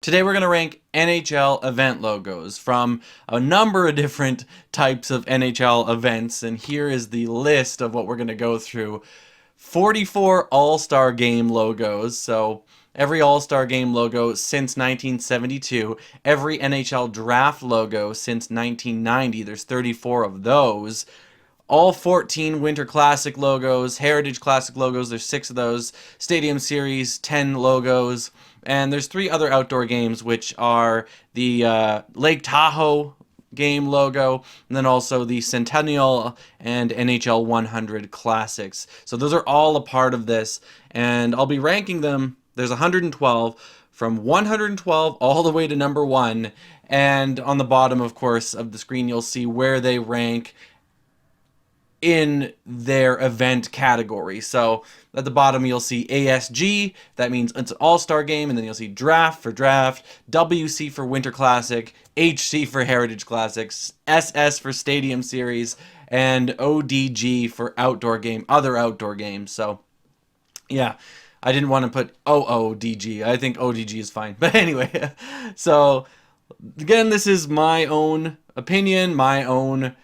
Today we're going to rank NHL event logos from a number of different types of NHL events, and here is the list of what we're going to go through. 44 All-Star Game logos, so every All-Star Game logo since 1972, every NHL Draft logo since 1990, there's 34 of those, all 14 Winter Classic logos, Heritage Classic logos, there's 6 of those, Stadium Series, 10 logos, and there's 3 other outdoor games, which are the Lake Tahoe game logo, and then also the Centennial and NHL 100 Classics. So those are all a part of this, and I'll be ranking them. There's 112, from 112 all the way to number 1, and on the bottom, of course, of the screen, you'll see where they rank in their event category. So at the bottom you'll see ASG, that means it's an all-star game, and then you'll see draft for draft, WC for Winter Classic, HC for Heritage Classics, SS for Stadium Series, and ODG for outdoor game, other outdoor games. So yeah, I didn't want to put OODG. I think ODG is fine. But anyway, so again, this is my own opinion, my own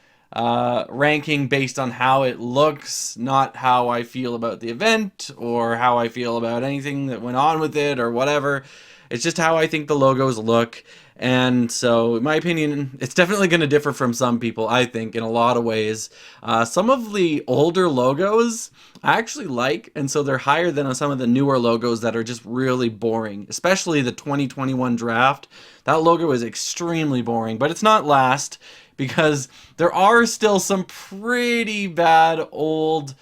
ranking based on how it looks, not how I feel about the event or how I feel about anything that went on with it or whatever. It's just how I think the logos look. And so, in my opinion, it's definitely going to differ from some people, I think, in a lot of ways. Some of the older logos I actually like, and so they're higher than some of the newer logos that are just really boring, especially the 2021 draft. That logo is extremely boring, but it's not last because there are still some pretty bad old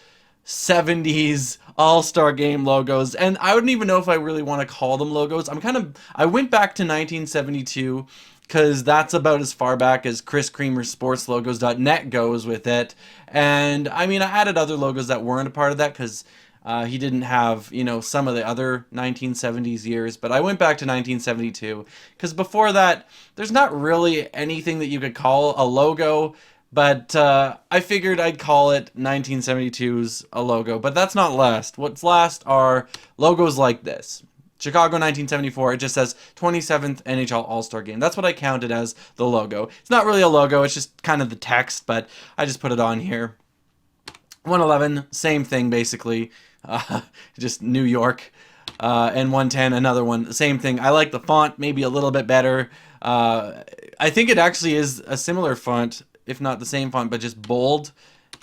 70s All-Star Game logos, and I wouldn't even know if I really want to call them logos. I went back to 1972 because that's about as far back as Chris Creamer's sportslogos.net goes with it. And I mean, I added other logos that weren't a part of that because he didn't have, some of the other 1970s years, but I went back to 1972 because before that, there's not really anything that you could call a logo, but I figured I'd call it 1972's a logo, but that's not last. What's last are logos like this. Chicago 1974, it just says 27th NHL All-Star Game. That's what I counted as the logo. It's not really a logo, it's just kind of the text, but I just put it on here. 111, same thing basically, just New York. And 110, another one, same thing. I like the font maybe a little bit better. I think it actually is a similar font, if not the same font, but just bold.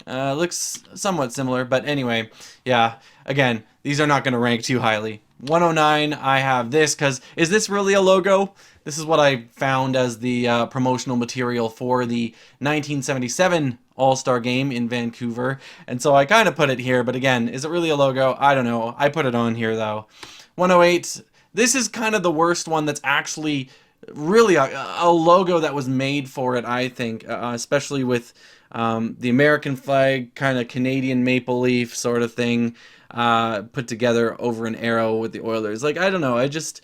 Looks somewhat similar, but anyway, yeah, again, these are not going to rank too highly. 109, I have this because is this really a logo? This is what I found as the promotional material for the 1977 All-Star Game in Vancouver, and so I kind of put it here, but again, is it really a logo? I don't know. I put it on here though. 108, this is kind of the worst one that's actually really a logo that was made for it, I think, especially with the American flag, kind of Canadian maple leaf sort of thing, put together over an arrow with the Oilers. Like, I don't know, it just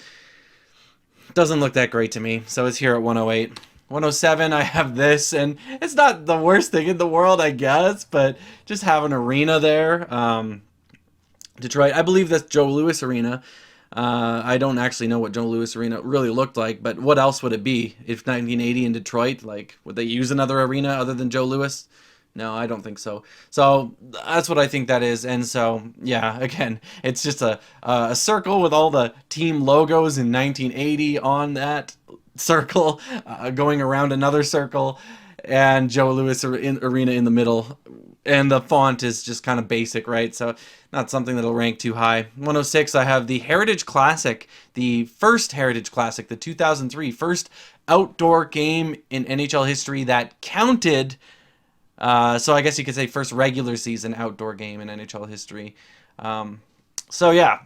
doesn't look that great to me. So it's here at 108. 107, I have this, and it's not the worst thing in the world, I guess, but just have an arena there. Detroit, I believe that's Joe Louis Arena. I don't actually know what Joe Louis Arena really looked like, but what else would it be? If 1980 in Detroit, like, would they use another arena other than Joe Louis? No, I don't think so. So that's what I think that is. And so, yeah, again, it's just a circle with all the team logos in 1980 on that circle, going around another circle, and Joe Louis Arena in the middle. And the font is just kind of basic, right? So not something that'll rank too high. 106, I have the Heritage Classic, the first Heritage Classic, the 2003 first outdoor game in NHL history that counted. So I guess you could say first regular season outdoor game in NHL history. So yeah,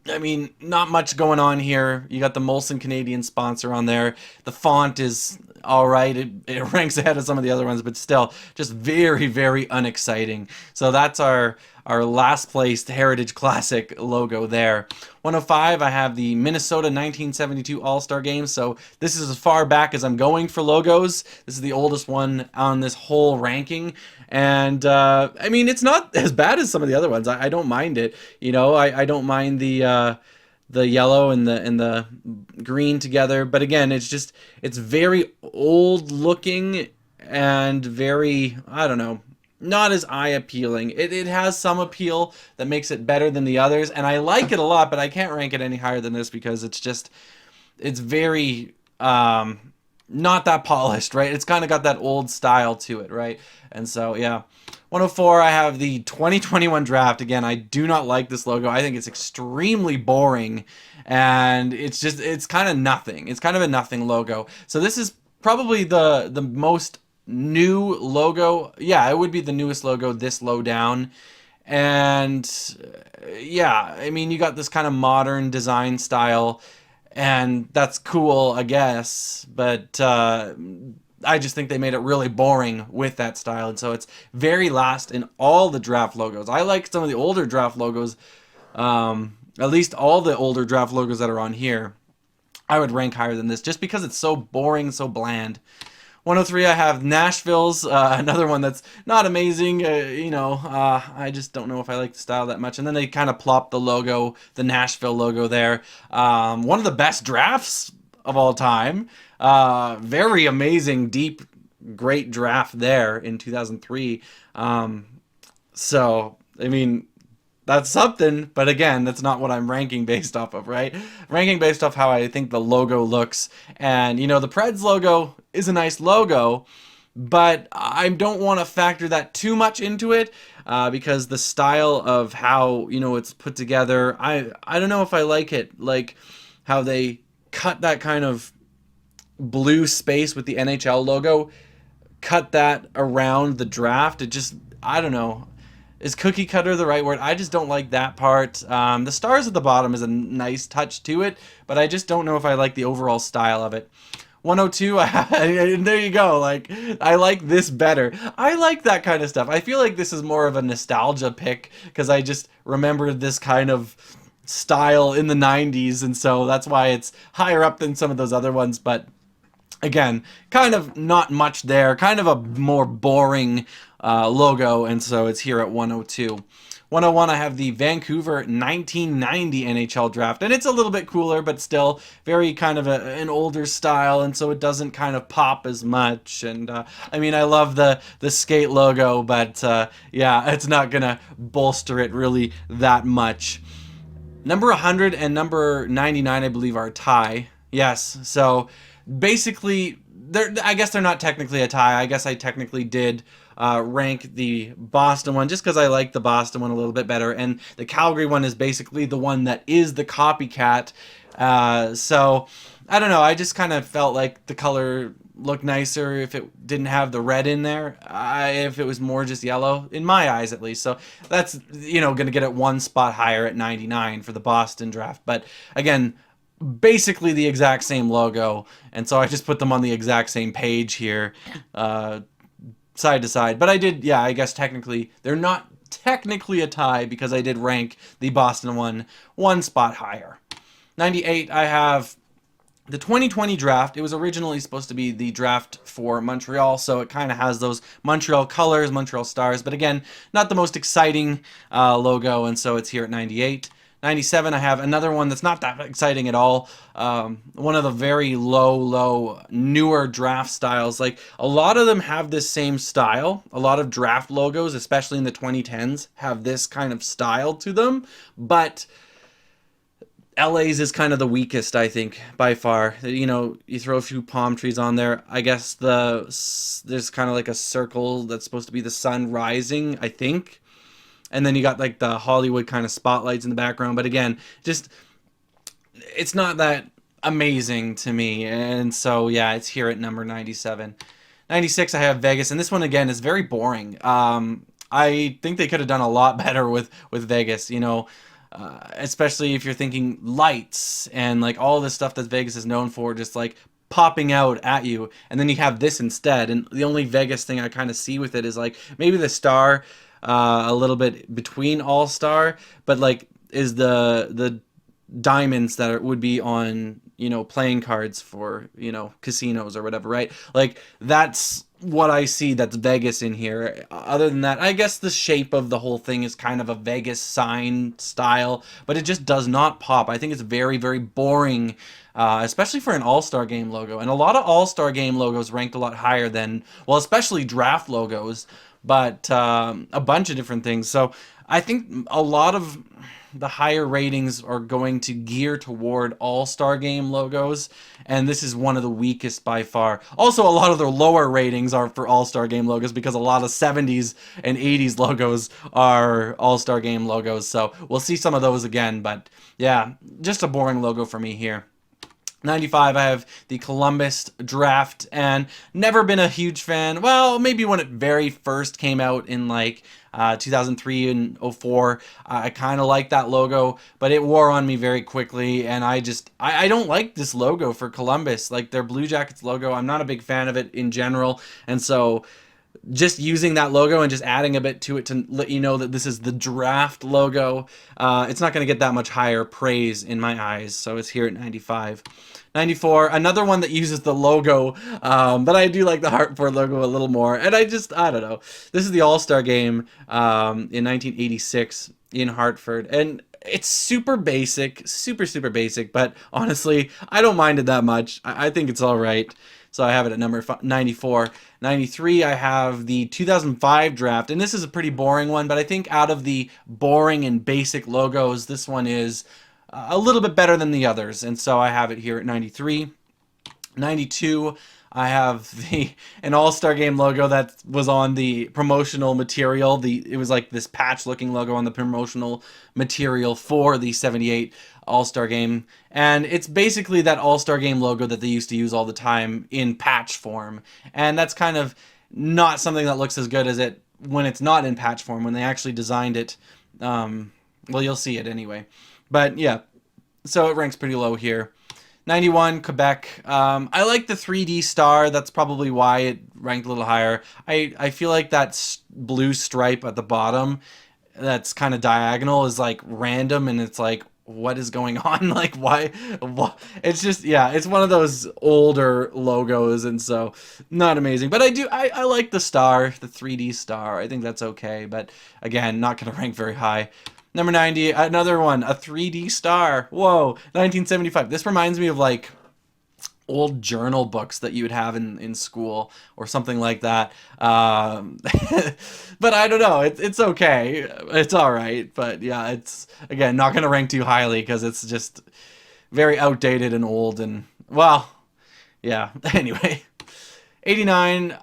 I mean, not much going on here. You got the Molson Canadian sponsor on there. The font is all right. It ranks ahead of some of the other ones, but still just very, very unexciting. So that's our last placed Heritage Classic logo there. 105, I have the Minnesota 1972 All-Star Game. So this is as far back as I'm going for logos. This is the oldest one on this whole ranking. And I mean, it's not as bad as some of the other ones. I don't mind it. I don't mind the yellow and the green together. But again, it's very old looking and very, I don't know, not as eye appealing. It has some appeal that makes it better than the others, and I like it a lot, but I can't rank it any higher than this because it's very not that polished, right? It's kind of got that old style to it, right? And so, yeah. 104, I have the 2021 draft. Again, I do not like this logo. I think it's extremely boring, and it's kind of nothing. It's kind of a nothing logo. So this is probably the most new logo. Yeah, it would be the newest logo this low down. And yeah, I mean, you got this kind of modern design style, and that's cool, I guess, but I just think they made it really boring with that style, and so it's very last in all the draft logos. I like some of the older draft logos, at least all the older draft logos that are on here. I would rank higher than this just because it's so boring, so bland. 103, I have Nashville's, another one that's not amazing. I just don't know if I like the style that much. And then they kind of plop the logo, the Nashville logo there. One of the best drafts of all time. Very amazing, deep, great draft there in 2003. So, I mean, that's something, but again, that's not what I'm ranking based off of, right? Ranking based off how I think the logo looks. And, the Preds logo is a nice logo, but I don't want to factor that too much into it because the style of how, it's put together, I don't know if I like it. Like how they cut that kind of blue space with the NHL logo, cut that around the draft. It just, I don't know. Is cookie cutter the right word? I just don't like that part. The stars at the bottom is a nice touch to it, but I just don't know if I like the overall style of it. 102, and there you go. Like, I like this better. I like that kind of stuff. I feel like this is more of a nostalgia pick because I just remember this kind of style in the 90s, and so that's why it's higher up than some of those other ones, but again, kind of not much there, kind of a more boring logo, and so it's here at 102. 101, I have the Vancouver 1990 NHL draft, and it's a little bit cooler, but still very kind of an older style, and so it doesn't kind of pop as much. And I mean, I love the skate logo, but yeah, it's not gonna bolster it really that much. Number 100 and number 99, I believe, are a tie. Yes, so basically, I guess they're not technically a tie. I guess I technically did rank the Boston one just because I like the Boston one a little bit better, and the Calgary one is basically the one that is the copycat. So I don't know. I just kind of felt like the color looked nicer if it didn't have the red in there. If it was more just yellow, in my eyes at least. So that's going to get it one spot higher at 99 for the Boston draft. But again, basically the exact same logo, and so I just put them on the exact same page here, side to side. But I did, yeah, I guess technically they're not technically a tie because I did rank the Boston one spot higher. 98, I have the 2020 draft. It was originally supposed to be the draft for Montreal, so it kind of has those Montreal colors, Montreal stars, but again, not the most exciting logo, and so it's here at 98. 97, I have another one that's not that exciting at all. One of the very low, newer draft styles. Like, a lot of them have this same style. A lot of draft logos, especially in the 2010s, have this kind of style to them. But LA's is kind of the weakest, I think, by far. You throw a few palm trees on there. I guess there's kind of like a circle that's supposed to be the sun rising, I think. And then you got like the Hollywood kind of spotlights in the background. But again, it's not that amazing to me. And so, yeah, it's here at number 97. 96, I have Vegas. And this one, again, is very boring. I think they could have done a lot better with Vegas, especially if you're thinking lights and like all this stuff that Vegas is known for, just like popping out at you. And then you have this instead. And the only Vegas thing I kind of see with it is like maybe the star, a little bit between all-star, but like is the diamonds that would be on playing cards for casinos or whatever, right? Like that's what I see that's Vegas in here. Other than that, I guess the shape of the whole thing is kind of a Vegas sign style, but it just does not pop. I think it's very, very boring, especially for an All-Star Game logo. And a lot of All-Star Game logos ranked a lot higher than, well, especially draft logos, but a bunch of different things. So I think a lot of the higher ratings are going to gear toward All-Star Game logos, and this is one of the weakest by far. Also, a lot of the lower ratings are for All-Star Game logos because a lot of 70s and 80s logos are All-Star Game logos, so we'll see some of those again, but yeah, just a boring logo for me here. 95, I have the Columbus draft, and never been a huge fan. Well, maybe when it very first came out in like 2003 and 04, I kind of liked that logo, but it wore on me very quickly, and I don't like this logo for Columbus. Like their Blue Jackets logo, I'm not a big fan of it in general, and so just using that logo and just adding a bit to it to let you know that this is the draft logo, it's not going to get that much higher praise in my eyes, so it's here at 95. 94, another one that uses the logo, but I do like the Hartford logo a little more, and I don't know. This is the All-Star Game in 1986 in Hartford, and it's super basic, super basic, but honestly, I don't mind it that much. I think it's all right. So I have it at number 94. 93, I have the 2005 draft, and this is a pretty boring one, but I think out of the boring and basic logos, this one is a little bit better than the others, and so I have it here at 93. 92, I have an All-Star Game logo that was on the promotional material. It was like this patch-looking logo on the promotional material for the 78 All-Star Game, and it's basically that All-Star Game logo that they used to use all the time in patch form, and that's kind of not something that looks as good as it when it's not in patch form, when they actually designed it. Well, you'll see it anyway. But yeah, so it ranks pretty low here. 91, Quebec. I like the 3D star. That's probably why it ranked a little higher. I feel like that blue stripe at the bottom that's kind of diagonal is like random, and it's like, what is going on? Like, why? It's just, yeah, it's one of those older logos, and so not amazing. But I like the star, the 3D star. I think that's okay, but again, not going to rank very high. Number 90, another one, a 3D star. Whoa, 1975. This reminds me of like old journal books that you would have in school or something like that. But I don't know. It's okay. It's all right. But yeah, it's, again, not going to rank too highly because it's just very outdated and old. And, well, yeah. Anyway, 89.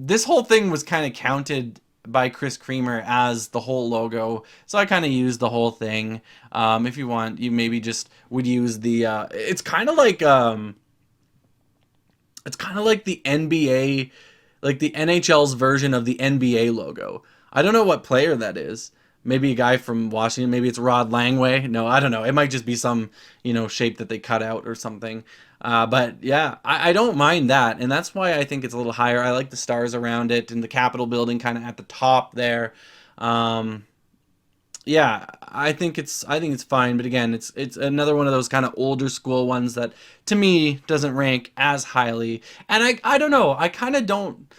This whole thing was kind of counted by Chris Creamer as the whole logo, so I kind of used the whole thing. If you want, you maybe just would use the it's kind of like the NBA, like the NHL's version of the NBA logo. I don't know what player that is. Maybe a guy from Washington. Maybe it's Rod Langway. No, I don't know. It might just be some, shape that they cut out or something. But yeah, I don't mind that, and that's why I think it's a little higher. I like the stars around it and the Capitol building kind of at the top there. Yeah, I think it's fine, but again, it's another one of those kind of older school ones that to me doesn't rank as highly. And I don't know. I kind of don't.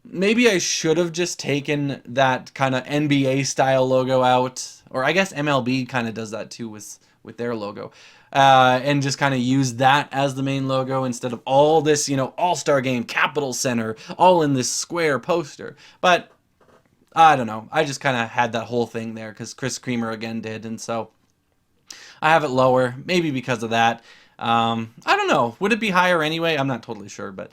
Maybe I should have just taken that kind of NBA style logo out, or I guess MLB kind of does that too with their logo, and just kind of use that as the main logo instead of all this, All-Star Game, Capitol Center, all in this square poster. But I don't know. I just kind of had that whole thing there because Chris Creamer again did, and so I have it lower, maybe because of that. I don't know. Would it be higher anyway? I'm not totally sure, but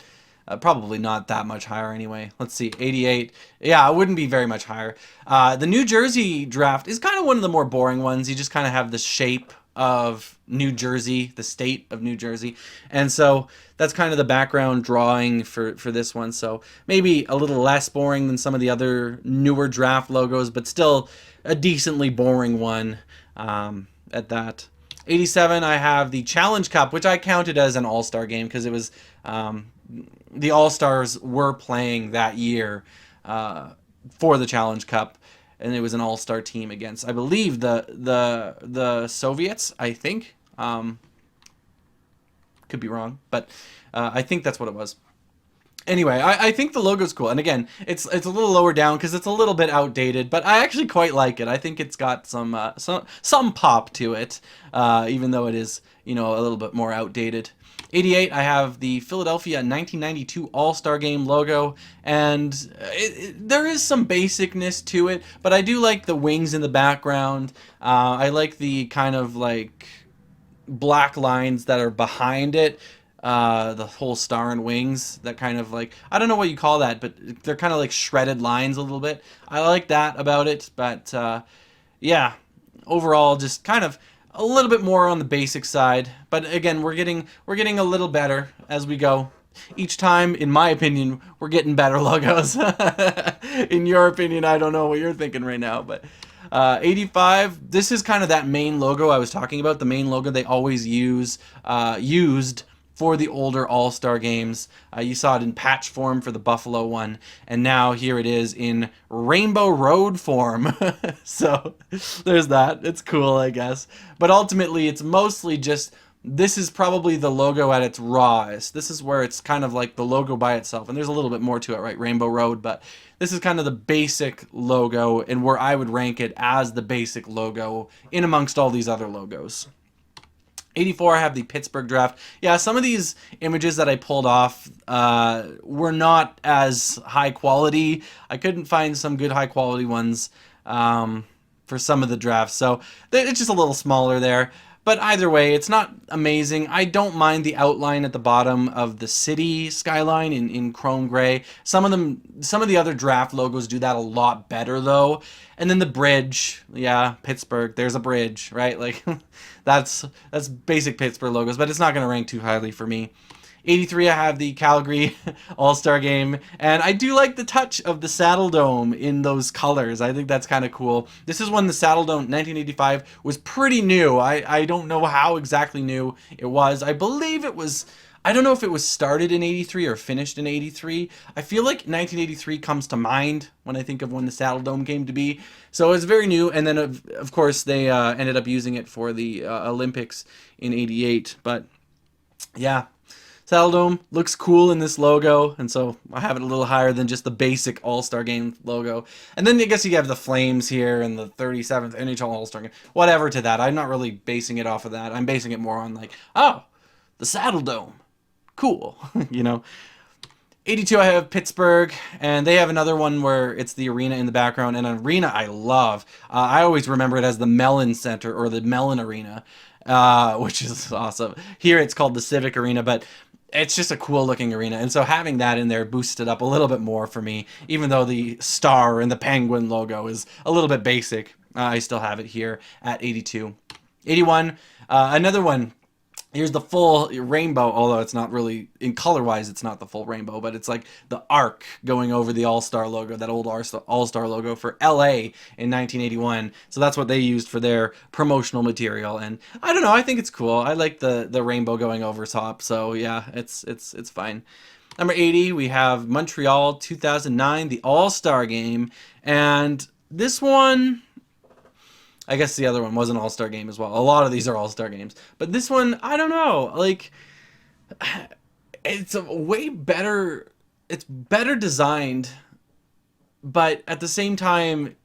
probably not that much higher anyway. Let's see, 88. Yeah, it wouldn't be very much higher. The New Jersey draft is kind of one of the more boring ones. You just kind of have the shape of New Jersey, the state of New Jersey. And so that's kind of the background drawing for this one. So maybe a little less boring than some of the other newer draft logos, but still a decently boring one at that. 87, I have the Challenge Cup, which I counted as an All-Star game because it was the All-Stars were playing that year for the Challenge Cup, and it was an All-Star team against, I believe, the Soviets, I think. Could be wrong, but I think that's what it was. Anyway, I think the logo's cool, and again, it's a little lower down because it's a little bit outdated, but I actually quite like it. I think it's got some pop to it, even though it is a little bit more outdated. 88, I have the Philadelphia 1992 All-Star Game logo, and there is some basicness to it, but I do like the wings in the background. I like the kind of like black lines that are behind it, the whole star and wings, that kind of like, I don't know what you call that, but they're kind of like shredded lines a little bit. I like that about it, but yeah, overall just kind of a little bit more on the basic side. But again, we're getting a little better as we go. Each time, in my opinion, we're getting better logos. In your opinion, I don't know what you're thinking right now, but 85, this is kind of that main logo I was talking about, the main logo they always used for the older All-Star games. You saw it in patch form for the Buffalo one, and now here it is in Rainbow Road form. So there's that. It's cool, I guess. But ultimately, it's mostly just, this is probably the logo at its rawest. This is where it's kind of like the logo by itself, and there's a little bit more to it, right? Rainbow Road, but this is kind of the basic logo, and where I would rank it as the basic logo in amongst all these other logos. 84, I have the Pittsburgh draft. Yeah, some of these images that I pulled off were not as high quality. I couldn't find some good high quality ones for some of the drafts, so it's just a little smaller there. But either way, it's not amazing. I don't mind the outline at the bottom of the city skyline in chrome gray. Some of the other draft logos do that a lot better though. And then the bridge, yeah, Pittsburgh, there's a bridge, right? Like that's basic Pittsburgh logos, but it's not going to rank too highly for me. 83, I have the Calgary All-Star Game, and I do like the touch of the Saddle Dome in those colors. I think that's kind of cool. This is when the Saddle Dome, 1985, was pretty new. I don't know how exactly new it was. I believe it was, I don't know if it was started in 83 or finished in 83. I feel like 1983 comes to mind when I think of when the Saddle Dome came to be. So it's very new, and then of course they ended up using it for the Olympics in 88. But yeah. Saddle Dome looks cool in this logo, and so I have it a little higher than just the basic All-Star Game logo. And then I guess you have the Flames here and the 37th NHL All-Star Game. Whatever to that. I'm not really basing it off of that. I'm basing it more on like, oh, the Saddle Dome. Cool. 82, I have Pittsburgh, and they have another one where it's the arena in the background, and an arena I love. I always remember it as the Mellon Center or the Mellon Arena, which is awesome. Here it's called the Civic Arena, but it's just a cool looking arena, and so having that in there boosted up a little bit more for me, even though the star and the penguin logo is a little bit basic. I still have it here at 82. 81, another one. Here's the full rainbow, although it's not really, in color-wise, it's not the full rainbow, but it's like the arc going over the All-Star logo, that old All-Star logo for LA in 1981. So that's what they used for their promotional material, and I don't know, I think it's cool. I like the rainbow going over top, so yeah, it's fine. Number 80, we have Montreal 2009, the All-Star Game, and this one, I guess the other one was an All-Star Game as well. A lot of these are All-Star Games. But this one, I don't know. Like, it's a way better... It's better designed, but at the same time,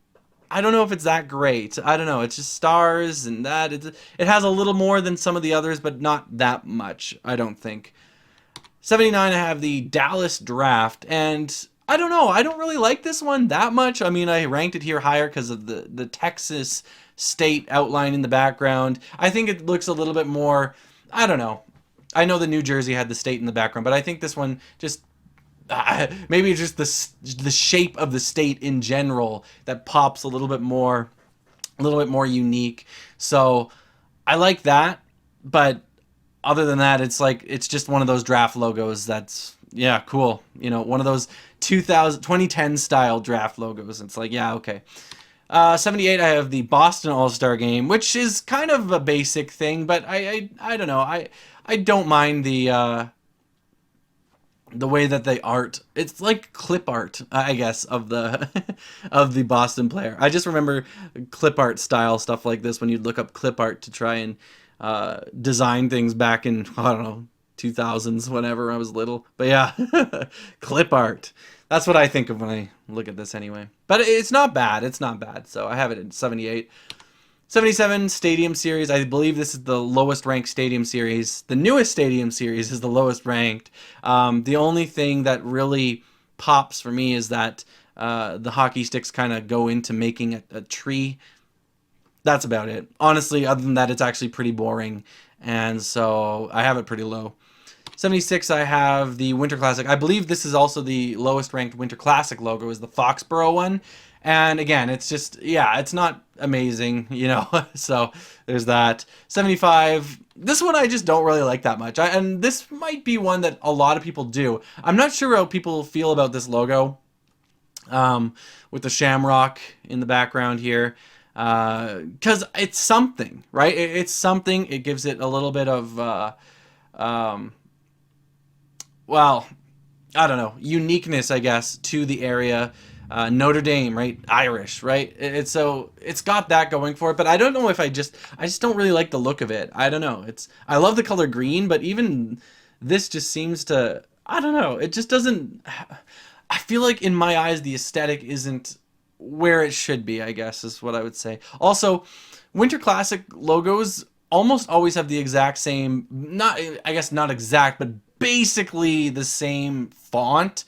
I don't know if it's that great. I don't know. It's just stars and that. It has a little more than some of the others, but not that much, I don't think. 79, I have the Dallas Draft, and I don't know. I don't really like this one that much. I mean, I ranked it here higher because of the Texas state outline in the background. I think it looks a little bit more, I don't know. I know the New Jersey had the state in the background, but I think this one just, maybe just the shape of the state in general that pops a little bit more unique. So I like that, but other than that, it's like, it's just one of those draft logos that's, yeah, cool. One of those 2010 style draft logos. It's like, yeah, okay. 78, I have the Boston All-Star Game, which is kind of a basic thing, but I don't know. I don't mind the way that they art. It's like clip art, I guess, of the of the Boston player. I just remember clip art style stuff like this when you'd look up clip art to try and design things back in, I don't know, 2000s, whenever I was little. But yeah, clip art. That's what I think of when I look at this anyway. But it's not bad. It's not bad. So I have it at 78. 77 Stadium Series. I believe this is the lowest ranked Stadium Series. The newest Stadium Series is the lowest ranked. The only thing that really pops for me is that the hockey sticks kind of go into making a tree. That's about it. Honestly, other than that, it's actually pretty boring. And so I have it pretty low. 76, I have the Winter Classic. I believe this is also the lowest ranked Winter Classic logo, is the Foxborough one. And again, it's just, yeah, it's not amazing, you know, so there's that. 75, this one I just don't really like that much. And this might be one that a lot of people do. I'm not sure how people feel about this logo with the shamrock in the background here. Because it's something, right? It's something. It gives it a little bit of, well, I don't know, uniqueness, I guess, to the area. Notre Dame, right? Irish, right? It's got that going for it, but I don't know if I just don't really like the look of it. I don't know. I love the color green, but even this just seems to, I don't know. It just doesn't. I feel like in my eyes the aesthetic isn't where it should be, I guess, is what I would say. Also, Winter Classic logos almost always have the exact same, not, I guess not exact, but basically the same font.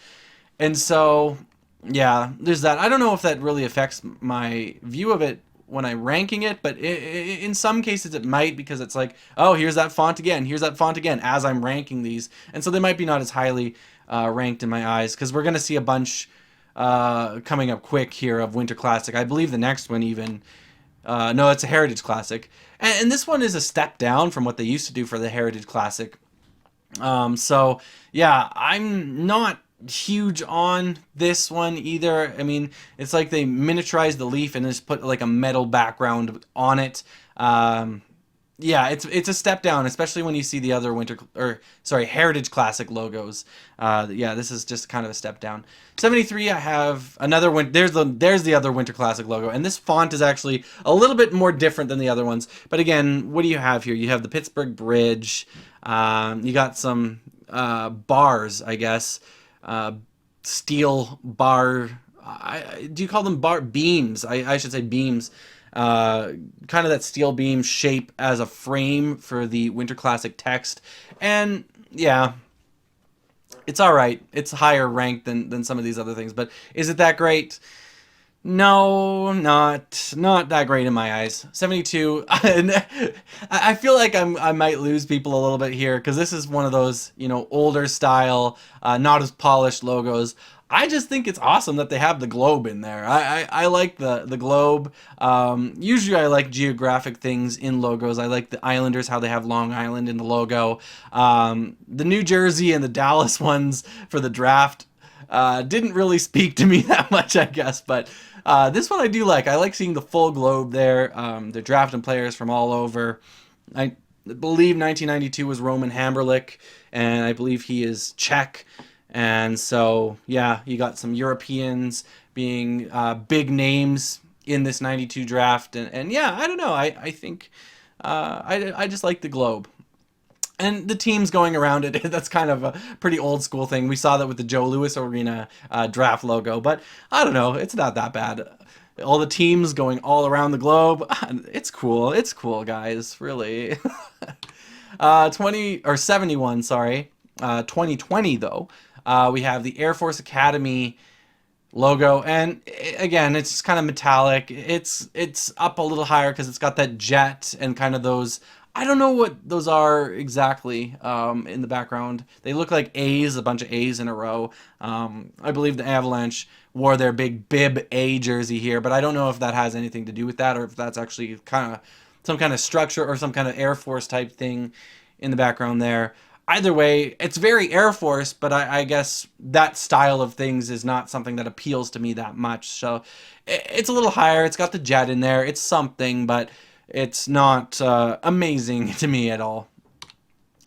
And so, yeah, there's that. I don't know if that really affects my view of it when I'm ranking it, but in some cases it might, because it's like, oh, here's that font again, here's that font again, as I'm ranking these. And so they might be not as highly ranked in my eyes, because we're going to see a bunch coming up quick here of Winter Classic. I believe the next one even, no, it's a Heritage Classic. And this one is a step down from what they used to do for the Heritage Classic. So, yeah, I'm not huge on this one either. I mean, it's like they miniaturized the leaf and just put like a metal background on it. Yeah, it's a step down, especially when you see the other Heritage Classic logos. Yeah, this is just kind of a step down. 73, I have another one. There's the other Winter Classic logo, and this font is actually a little bit more different than the other ones. But again, what do you have here? You have the Pittsburgh Bridge. You got some bars, I guess. Steel bar. Do you call them beams? I should say beams. Kind of that steel beam shape as a frame for the Winter Classic text. And yeah, it's all right. It's higher ranked than some of these other things, but is it that great? No, not that great in my eyes. 72. I feel like I might lose people a little bit here, because this is one of those, you know, older style, not as polished logos. I just think it's awesome that they have the globe in there. I like the globe. Usually I like geographic things in logos. I like the Islanders, how they have Long Island in the logo. The New Jersey and the Dallas ones for the draft didn't really speak to me that much, I guess. But this one I do like. I like seeing the full globe there. They're drafting players from all over. I believe 1992 was Roman Hamberlik, and I believe he is Czech. And so, yeah, you got some Europeans being big names in this 92 draft. And yeah, I don't know. I think I just like the globe. And the teams going around it, that's kind of a pretty old school thing. We saw that with the Joe Louis Arena draft logo. But I don't know. It's not that bad. All the teams going all around the globe. It's cool. It's cool, guys. Really. 71, sorry. 2020, though. We have the Air Force Academy logo, and again, it's just kind of metallic. It's up a little higher because it's got that jet and kind of those, I don't know what those are exactly in the background. They look like A's, a bunch of A's in a row. I believe the Avalanche wore their big bib A jersey here, but I don't know if that has anything to do with that, or if that's actually kind of some kind of structure or some kind of Air Force type thing in the background there. Either way, it's very Air Force, but I guess that style of things is not something that appeals to me that much. So it's a little higher. It's got the jet in there. It's something, but it's not amazing to me at all.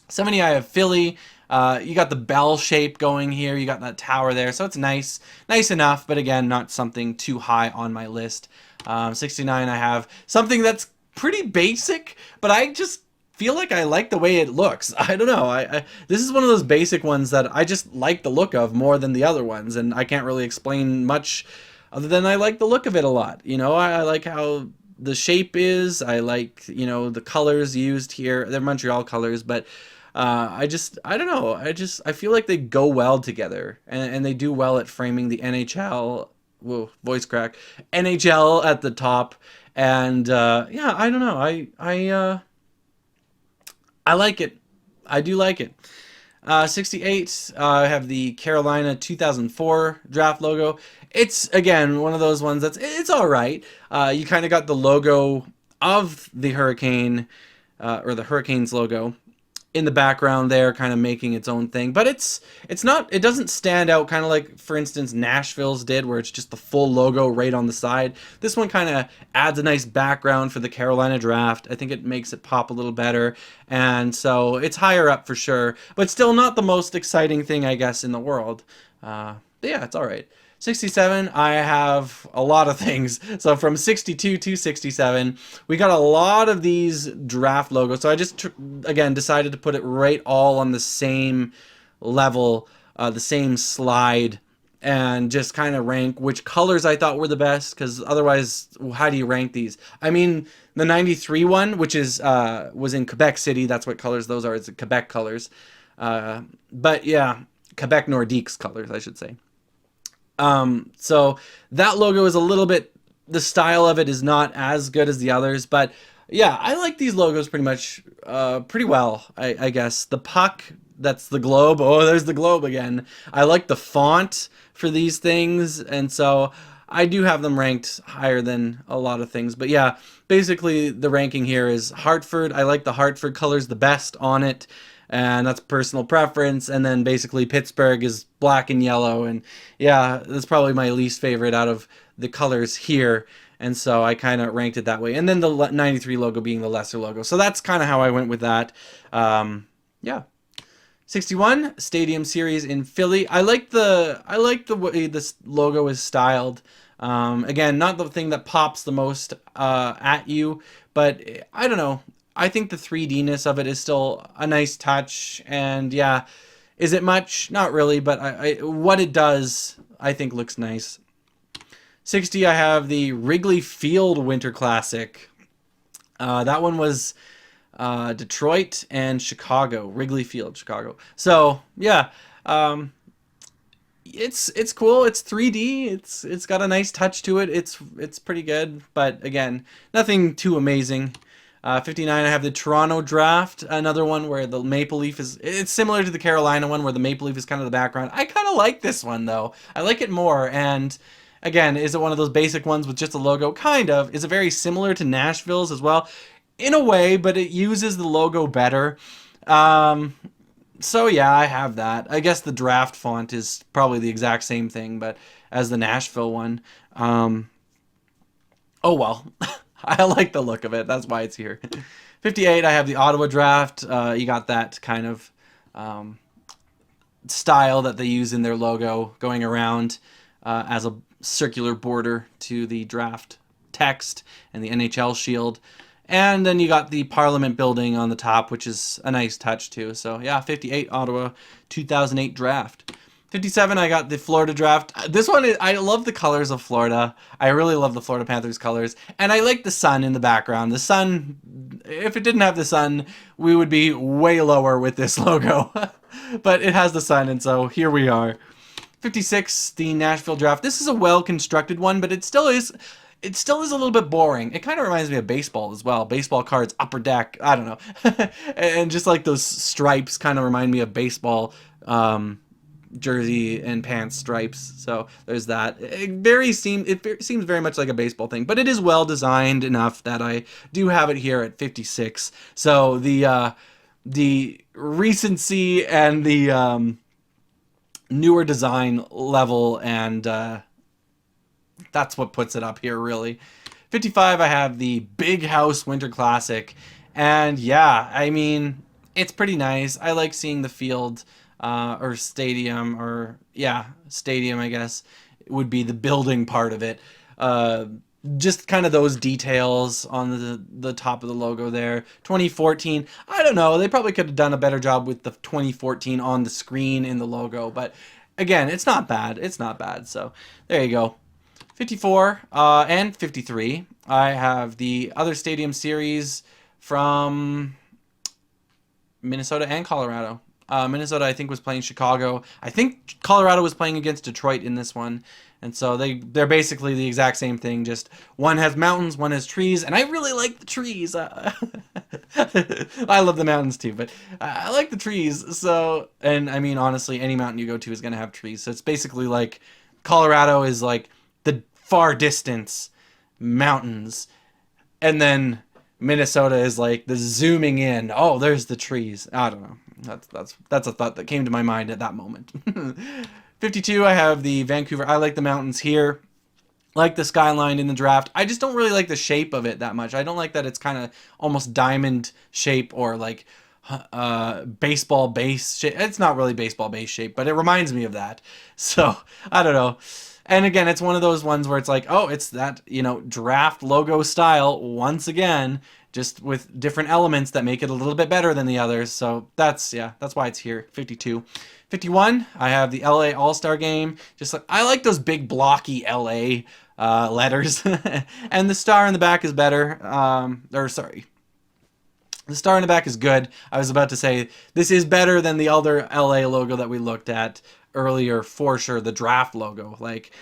70, I have Philly. You got the bell shape going here. You got that tower there. So it's nice enough, but again, not something too high on my list. 69, I have something that's pretty basic, but I just feel like I like the way it looks. I don't know. This is one of those basic ones that I just like the look of more than the other ones, and I can't really explain much other than I like the look of it a lot. You know, I like how the shape is. I like, you know, the colors used here. They're Montreal colors, but I don't know. I feel like they go well together, and they do well at framing the NHL. Whoa, voice crack. NHL at the top, and yeah, I don't know. I like it. I do like it. 68, I have the Carolina 2004 draft logo. It's, again, one of those ones it's all right. You kind of got the logo of the Hurricane, or the Hurricanes logo in the background there, kind of making its own thing. But it's not, it doesn't stand out, kind of like, for instance, Nashville's did, where it's just the full logo right on the side. This one kind of adds a nice background for the Carolina draft. I think it makes it pop a little better, and so it's higher up for sure, but still not the most exciting thing, I guess, in the world. But yeah, it's all right. 67, I have a lot of things. So from 62 to 67, we got a lot of these draft logos. So I just, again, decided to put it right all on the same level, the same slide, and just kind of rank which colors I thought were the best, because otherwise, how do you rank these? I mean, the 93 one, which is was in Quebec City, that's what colors those are. It's Quebec colors. But yeah, Quebec Nordiques colors, I should say. So that logo is a little bit, the style of it is not as good as the others, but yeah, I like these logos pretty much, pretty well, I guess. The puck, that's the globe. Oh, there's the globe again. I like the font for these things, and so I do have them ranked higher than a lot of things. But yeah, basically the ranking here is Hartford. I like the Hartford colors the best on it, and that's personal preference. And then basically Pittsburgh is black and yellow, and yeah, that's probably my least favorite out of the colors here, and so I kind of ranked it that way. And then the 93 logo being the lesser logo, so that's kind of how I went with that. Yeah. 61, Stadium Series in Philly. I like the way this logo is styled. Again, not the thing that pops the most at you, but I don't know. I think the 3D-ness of it is still a nice touch, and yeah, is it much? Not really, but what it does, I think, looks nice. 60, I have the Wrigley Field Winter Classic. That one was Detroit and Chicago, Wrigley Field, Chicago. So yeah, it's cool. It's 3D. It's got a nice touch to it. It's pretty good, but again, nothing too amazing. 59, I have the Toronto draft, another one where the maple leaf is, it's similar to the Carolina one where the maple leaf is kind of the background. I kind of like this one though. I like it more, and again, is it one of those basic ones with just a logo? Kind of. Is it very similar to Nashville's as well? In a way, but it uses the logo better. So yeah, I have that. I guess the draft font is probably the exact same thing, but as the Nashville one. Oh well. I like the look of it. That's why it's here. 58, I have the Ottawa draft. You got that kind of style that they use in their logo going around as a circular border to the draft text and the NHL shield. And then you got the Parliament building on the top, which is a nice touch too. So yeah, 58, Ottawa 2008 draft. 57, I got the Florida draft. This one, I love the colors of Florida. I really love the Florida Panthers colors. And I like the sun in the background. The sun, if it didn't have the sun, we would be way lower with this logo. But it has the sun, and so here we are. 56, the Nashville draft. This is a well-constructed one, but it still is a little bit boring. It kind of reminds me of baseball as well. Baseball cards, upper deck, I don't know. And just like those stripes kind of remind me of baseball jersey and pants stripes. So there's that. It seems very much like a baseball thing, but it is well designed enough that I do have it here at 56. So the recency and the newer design level, and that's what puts it up here, really. 55, I have the Big House Winter Classic, and yeah, I mean, it's pretty nice. I like seeing the field, or stadium, or yeah, stadium, I guess, would be the building part of it. just kind of those details on the top of the logo there. 2014, I don't know. They probably could have done a better job with the 2014 on the screen in the logo, but again, it's not bad. It's not bad. So there you go. 54 and 53. I have the other stadium series from Minnesota and Colorado. Minnesota, I think, was playing Chicago. I think Colorado was playing against Detroit in this one. And so they're basically the exact same thing. Just one has mountains, one has trees, and I really like the trees. I love the mountains too, but I like the trees. So, and I mean, honestly, any mountain you go to is going to have trees. So it's basically like Colorado is like the far distance mountains, and then Minnesota is like the zooming in. Oh, there's the trees. I don't know. That's a thought that came to my mind at that moment. 52, I have the Vancouver. I like the mountains here. Like the skyline in the draft. I just don't really like the shape of it that much. I don't like that it's kind of almost diamond shape or like baseball base shape. It's not really baseball base shape, but it reminds me of that. So, I don't know. And again, it's one of those ones where it's like, oh, it's that, draft logo style once again, just with different elements that make it a little bit better than the others. So that's why it's here. 52. 51, I have the LA All-Star Game. Just like, I like those big blocky LA letters. And the star in the back is better. The star in the back is good. I was about to say this is better than the other LA logo that we looked at earlier, for sure. The draft logo, like,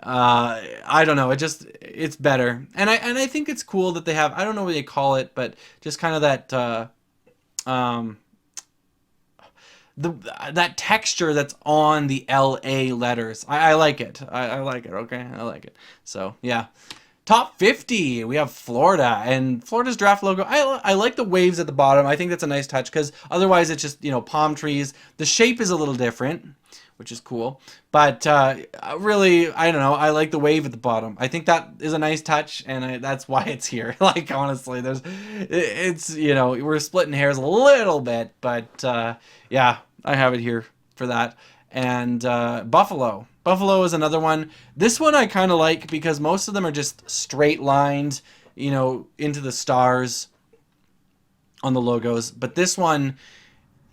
I don't know. It's better, and I think it's cool that they have. I don't know what they call it, but just kind of that that texture that's on the LA letters. I like it. I like it. Okay, I like it. So yeah. Top 50, we have Florida, and Florida's draft logo. I like the waves at the bottom. I think that's a nice touch because otherwise it's just, palm trees. The shape is a little different, which is cool. But really, I don't know. I like the wave at the bottom. I think that is a nice touch, and that's why it's here. Like, honestly, we're splitting hairs a little bit, but yeah, I have it here for that. And Buffalo. Buffalo is another one. This one I kind of like because most of them are just straight lined, into the stars on the logos. But this one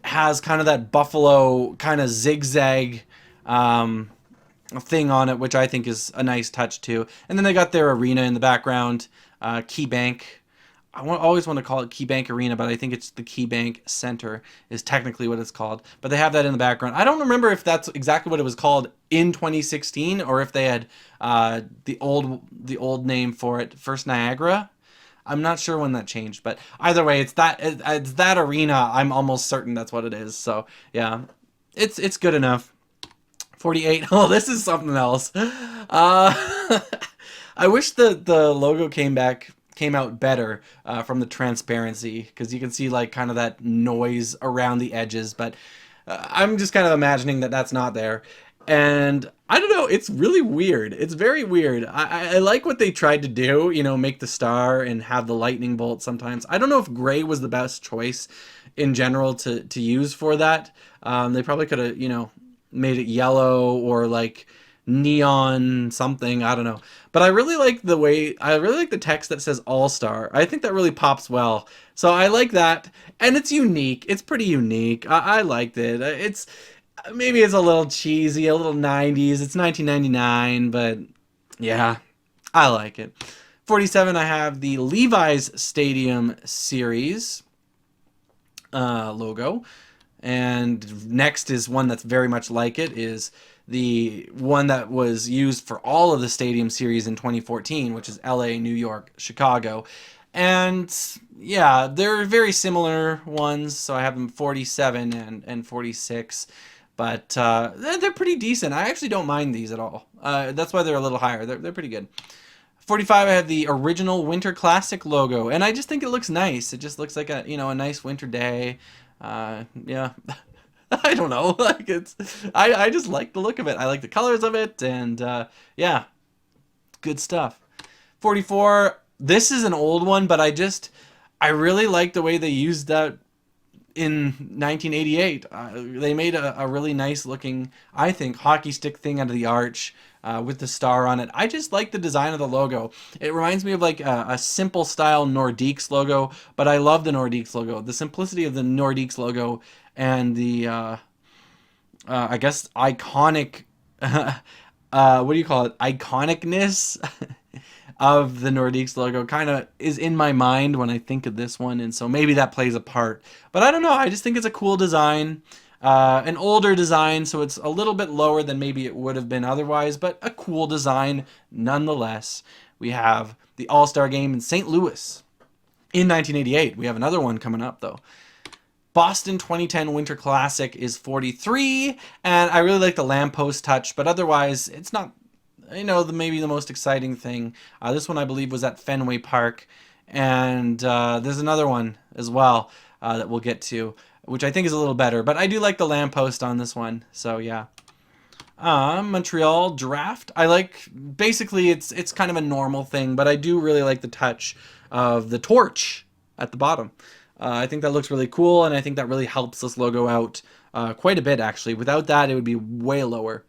has kind of that Buffalo kind of zigzag thing on it, which I think is a nice touch too. And then they got their arena in the background, KeyBank. Always want to call it KeyBank Arena, but I think it's the KeyBank Center is technically what it's called. But they have that in the background. I don't remember if that's exactly what it was called in 2016 or if they had the old name for it, First Niagara. I'm not sure when that changed, but either way, it's that arena. I'm almost certain that's what it is. So yeah, it's good enough. 48. Oh, this is something else. I wish the logo came out better from the transparency, because you can see like kind of that noise around the edges, but I'm just kind of imagining that that's not there. And I don't know, it's really weird. It's very weird. I like what they tried to do, make the star and have the lightning bolt sometimes. I don't know if gray was the best choice in general to use for that. They probably could have, made it yellow or like neon something, I don't know. But I really like the text that says All-Star. I think that really pops well. So I like that, and it's unique. It's pretty unique. I liked it. Maybe it's a little cheesy, a little 90s. It's 1999, but yeah, I like it. 47, I have the Levi's Stadium Series logo. And next is one that's very much like it, is the one that was used for all of the stadium series in 2014, which is LA, New York, Chicago. And yeah, they're very similar ones. So I have them 47 and 46. But they're pretty decent. I actually don't mind these at all. That's why they're a little higher. They're pretty good. 45, I have the original Winter Classic logo. And I just think it looks nice. It just looks like a nice winter day. Yeah. I don't know. Like I just like the look of it. I like the colors of it, and yeah, good stuff. 44. This is an old one, but I really like the way they used that in 1988. They made a really nice looking, I think, hockey stick thing out of the arch with the star on it. I just like the design of the logo. It reminds me of like a simple style Nordiques logo, but I love the Nordiques logo. The simplicity of the Nordiques logo and the, I guess, iconic, what do you call it? Iconicness of the Nordiques logo kind of is in my mind when I think of this one, and so maybe that plays a part. But I don't know. I just think it's a cool design, an older design, so it's a little bit lower than maybe it would have been otherwise, but a cool design nonetheless. We have the All-Star Game in St. Louis in 1988. We have another one coming up though. Boston 2010 Winter Classic is 43, and I really like the lamppost touch, but otherwise it's not, maybe the most exciting thing. This one I believe was at Fenway Park, and there's another one as well that we'll get to, which I think is a little better. But I do like the lamppost on this one, so yeah. Montreal Draft. I like, basically it's kind of a normal thing, but I do really like the touch of the torch at the bottom. I think that looks really cool, and I think that really helps this logo out quite a bit, actually. Without that, it would be way lower.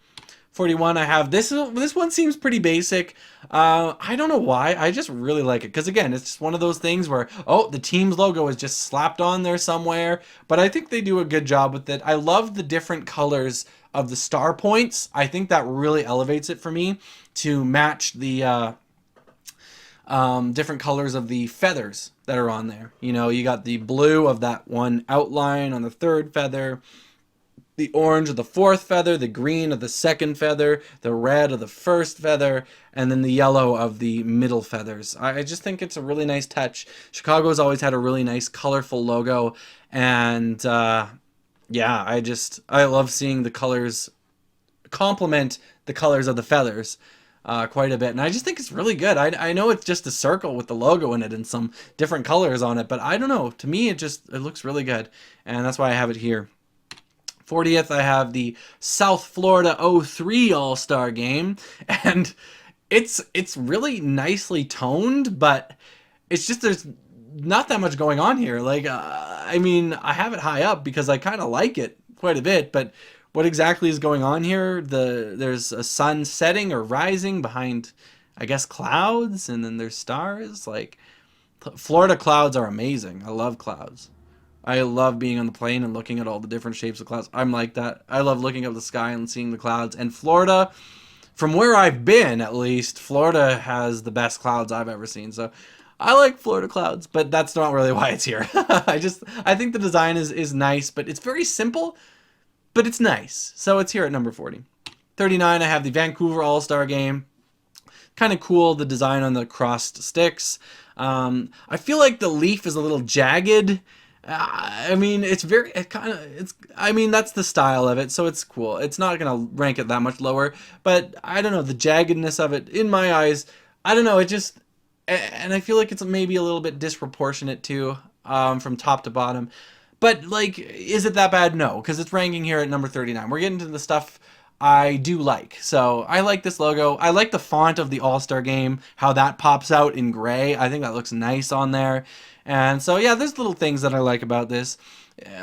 41, I have this one seems pretty basic. I don't know why. I just really like it because, again, it's just one of those things where, oh, the team's logo is just slapped on there somewhere, but I think they do a good job with it. I love the different colors of the star points. I think that really elevates it for me to match the different colors of the feathers that are on there. You got the blue of that one outline on the third feather, the orange of the fourth feather, the green of the second feather, the red of the first feather, and then the yellow of the middle feathers. I just think it's a really nice touch. Chicago's always had a really nice, colorful logo, and yeah, I love seeing the colors complement the colors of the feathers quite a bit, and I just think it's really good. I know it's just a circle with the logo in it and some different colors on it, but I don't know. To me, it looks really good, and that's why I have it here. 40th, I have the South Florida 03 All-Star Game, and it's really nicely toned, but it's just there's not that much going on here. Like, I mean, I have it high up because I kind of like it quite a bit, but what exactly is going on here? There's a sun setting or rising behind, I guess, clouds, and then there's stars. Like, Florida clouds are amazing. I love clouds. I love being on the plane and looking at all the different shapes of clouds. I'm like that. I love looking up the sky and seeing the clouds. And Florida, from where I've been at least, Florida has the best clouds I've ever seen. So I like Florida clouds, but that's not really why it's here. I think the design is nice, but it's very simple, but it's nice. So it's here at number 40. 39, I have the Vancouver All-Star Game. Kind of cool, the design on the crossed sticks. I feel like the leaf is a little jagged. I mean, that's the style of it, so it's cool. It's not gonna rank it that much lower, but I don't know, the jaggedness of it, in my eyes, I don't know, and I feel like it's maybe a little bit disproportionate too, from top to bottom. But, like, is it that bad? No, because it's ranking here at number 39. We're getting to the stuff I do like. So I like this logo. I like the font of the All-Star Game, how that pops out in gray. I think that looks nice on there. And so yeah, there's little things that I like about this.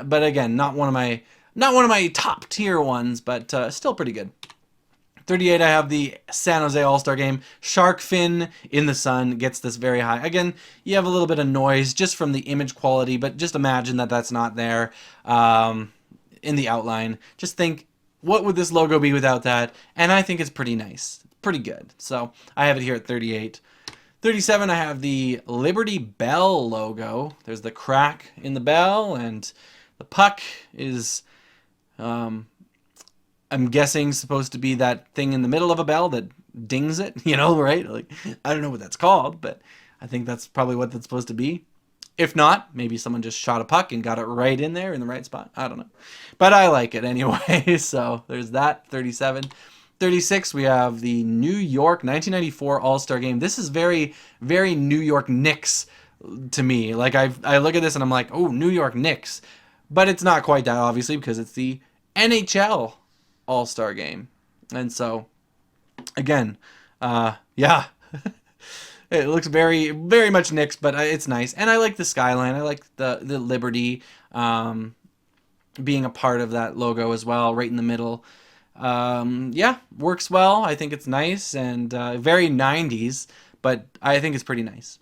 But again, not one of my top tier ones, but still pretty good. 38, I have the San Jose All-Star Game. Shark fin in the sun gets this very high. Again, you have a little bit of noise just from the image quality, but just imagine that that's not there in the outline. Just think, what would this logo be without that? And I think it's pretty nice. Pretty good. So I have it here at 38. 37, I have the Liberty Bell logo. There's the crack in the bell, and the puck is, I'm guessing, supposed to be that thing in the middle of a bell that dings it, right? Like, I don't know what that's called, but I think that's probably what that's supposed to be. If not, maybe someone just shot a puck and got it right in there in the right spot. I don't know. But I like it anyway, so there's that, 37. 36, we have the New York 1994 All-Star Game. This is very, very New York Knicks to me. Like, I look at this and I'm like, oh, New York Knicks. But it's not quite that, obviously, because it's the NHL All-Star Game. And so, again, yeah. It looks very, very much Knicks, but it's nice. And I like the skyline. I like the Liberty being a part of that logo as well, right in the middle. Yeah, works well. I think it's nice and very 90s, but I think it's pretty nice.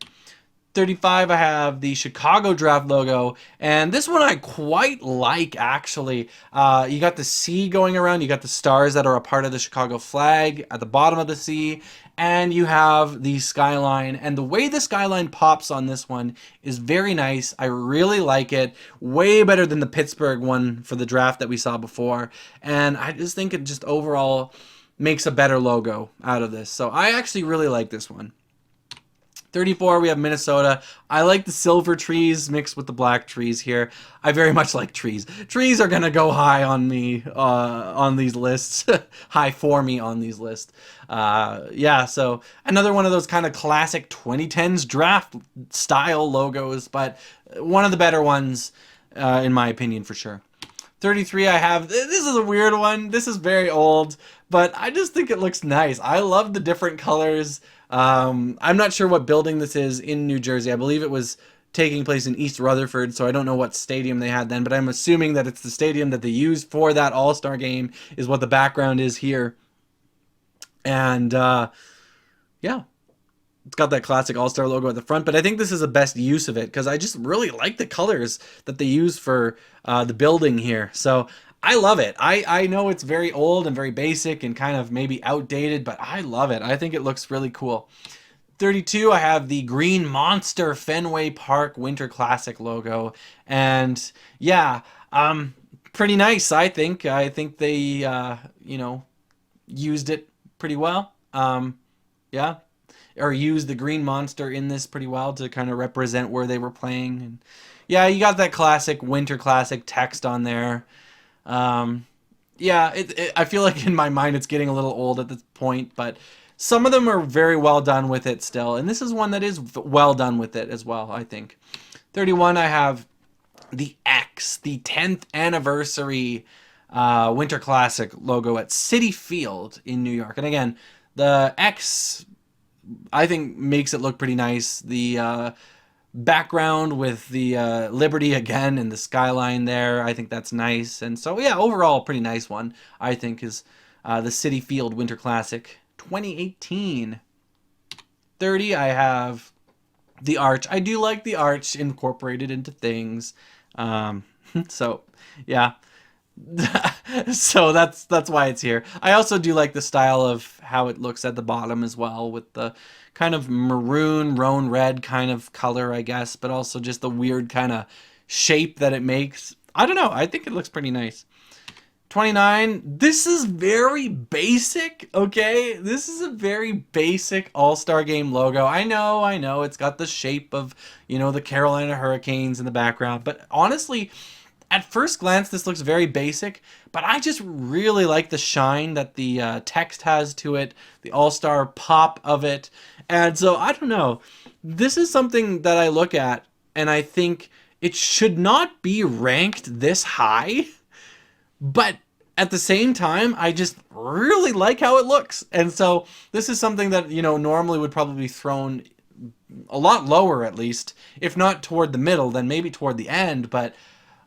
35, I have the Chicago Draft logo, and this one I quite like, actually. You got the C going around, you got the stars that are a part of the Chicago flag at the bottom of the C, and you have the skyline, and the way the skyline pops on this one is very nice. I really like it. Way better than the Pittsburgh one for the draft that we saw before, and I just think it just overall makes a better logo out of this. So I actually really like this one. 34, we have Minnesota. I like the silver trees mixed with the black trees here. I very much like trees. Trees are going to go high on me on these lists. High for me on these lists. Yeah, so another one of those kind of classic 2010s draft style logos, but one of the better ones in my opinion for sure. 33, I have, this is a weird one. This is very old, but I just think it looks nice. I love the different colors. I'm not sure what building this is in New Jersey. I believe it was taking place in East Rutherford, so I don't know what stadium they had then, but I'm assuming that it's the stadium that they used for that All-Star game is what the background is here. And, yeah. It's got that classic All-Star logo at the front, but I think this is the best use of it because I just really like the colors that they use for the building here. So I love it. I know it's very old and very basic and kind of maybe outdated, but I love it. I think it looks really cool. 32, I have the Green Monster Fenway Park Winter Classic logo. And yeah, pretty nice, I think. I think they, you know, used it pretty well. Yeah. Or used the green monster in this pretty well to kind of represent where they were playing. And yeah, you got that classic Winter Classic text on there. Yeah, I feel like in my mind it's getting a little old at this point, but some of them are very well done with it still. And this is one that is well done with it as well, I think. 31, I have the X, the 10th anniversary Winter Classic logo at Citi Field in New York. And again, the X, I think, makes it look pretty nice. The background with the Liberty again and the skyline there, I think that's nice. And so, yeah, overall, pretty nice one, I think, is the Citi Field Winter Classic 2018. 30, I have the arch. I do like the arch incorporated into things. So, yeah. So that's why it's here. I also do like the style of how it looks at the bottom as well, with the kind of maroon, roan red kind of color, I guess, but also just the weird kind of shape that it makes. I don't know. I think it looks pretty nice. 29, this is very basic, okay? This is a very basic All-Star Game logo. I know, it's got the shape of, you know, the Carolina Hurricanes in the background, but honestly, at first glance, this looks very basic, but I just really like the shine that the text has to it, the all-star pop of it. And so, I don't know. This is something that I look at, and I think it should not be ranked this high, but at the same time, I just really like how it looks. And so, this is something that, you know, normally would probably be thrown a lot lower, at least, if not toward the middle, then maybe toward the end, but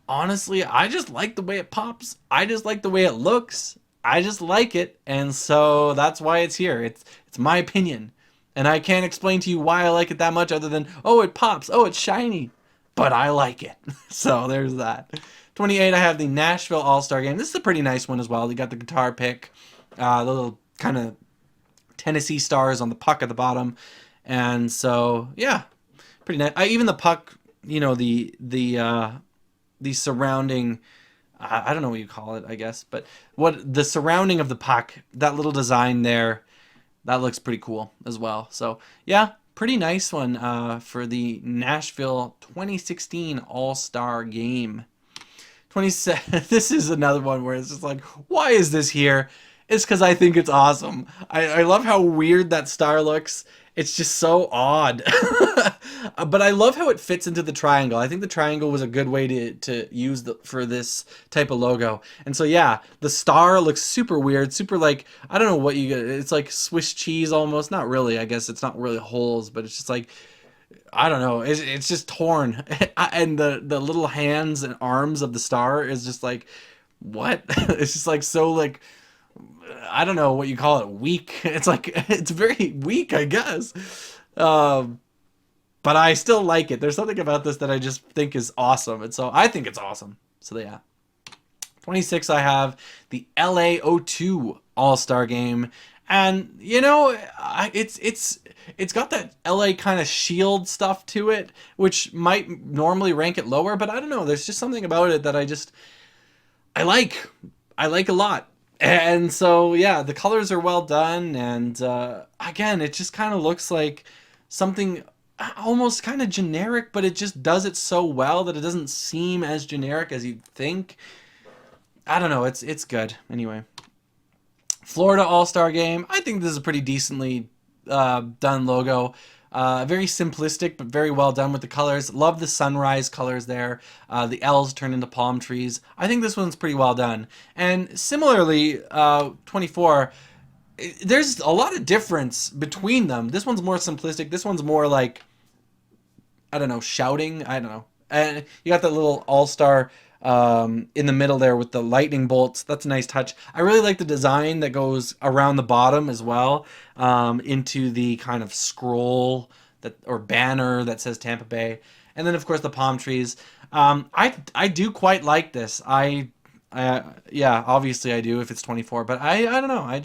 honestly, I just like the way it pops. I just like the way it looks. I just like it, and so that's why it's here. It's my opinion, and I can't explain to you why I like it that much other than, oh, it pops, oh, it's shiny, but I like it. So there's that. 28, I have the Nashville All-Star Game. This is a pretty nice one as well. You got the guitar pick, the little kind of Tennessee stars on the puck at the bottom, and so yeah, pretty nice. Even the puck, you know, the surrounding, I don't know what you call it, I guess, but what the surrounding of the puck, that little design there, that looks pretty cool as well. So yeah, pretty nice one for the Nashville 2016 All-Star Game. 27. This is another one where it's just like, why is this here? It's because I think it's awesome. I love how weird that star looks. It's just so odd. But I love how it fits into the triangle. I think the triangle was a good way to use for this type of logo. And so yeah, the star looks super weird, super like, I don't know what you get. It's like Swiss cheese almost. Not really. I guess it's not really holes, but it's just like, I don't know. It's just torn. And the little hands and arms of the star is just like, what? It's just like so like, I don't know what you call it, weak. It's like, it's very weak, I guess. Um, but I still like it. There's something about this that I just think is awesome. And so I think it's awesome. So yeah. 26, I have the LaO2 All-Star Game. And, you know, it's got that LA kind of shield stuff to it, which might normally rank it lower, but I don't know. There's just something about it that I like. I like a lot. And so, yeah, the colors are well done. And again, it just kind of looks like something almost kind of generic, but it just does it so well that it doesn't seem as generic as you'd think. I don't know. It's good. Anyway, Florida All-Star Game. I think this is a pretty decently done logo. Very simplistic, but very well done with the colors. Love the sunrise colors there. The L's turn into palm trees. I think this one's pretty well done. And similarly, 24, there's a lot of difference between them. This one's more simplistic. This one's more like, I don't know, shouting. I don't know. And you got that little all-star in the middle there with the lightning bolts. That's a nice touch. I really like the design that goes around the bottom as well, into the kind of scroll that or banner that says Tampa Bay, and then of course the palm trees. I do quite like this. Yeah, obviously I do if it's 24, but I don't know. I